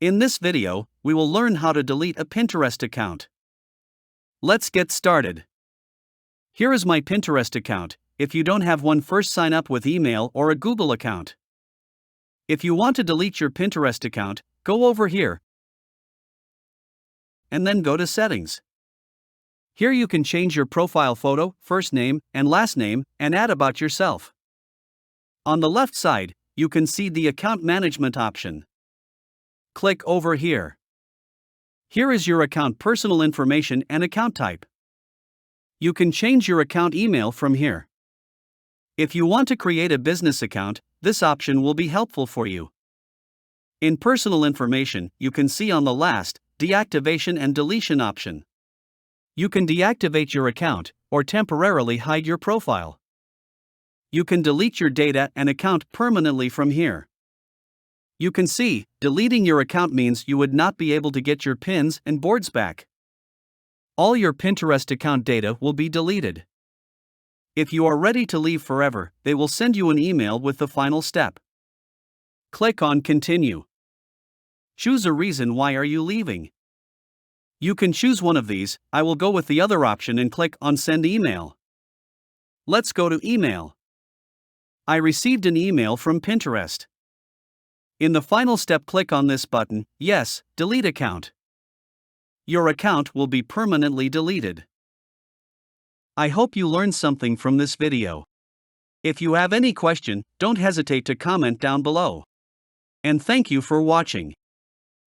In this video, we will learn how to delete a Pinterest account. Let's get started. Here is my Pinterest account. If you don't have one, first sign up with email or a Google account. If you want to delete your Pinterest account, go over here and then go to Settings. Here you can change your profile photo, first name, and last name, and add about yourself. On the left side, you can see the Account Management option. Click over here. Here is your account personal information and account type. You can change your account email from here. If you want to create a business account, this option will be helpful for you. In personal information, you can see on the last, deactivation and deletion option. You can deactivate your account, or temporarily hide your profile. You can delete your data and account permanently from here. You can see, deleting your account means you would not be able to get your pins and boards back. All your Pinterest account data will be deleted. If you are ready to leave forever, they will send you an email with the final step. Click on Continue. Choose a reason why are you leaving. You can choose one of these. I will go with the other option and click on Send Email. Let's go to Email. I received an email from Pinterest. In the final step, click on this button, Yes, Delete Account. Your account will be permanently deleted. I hope you learned something from this video. If you have any question, don't hesitate to comment down below. And thank you for watching.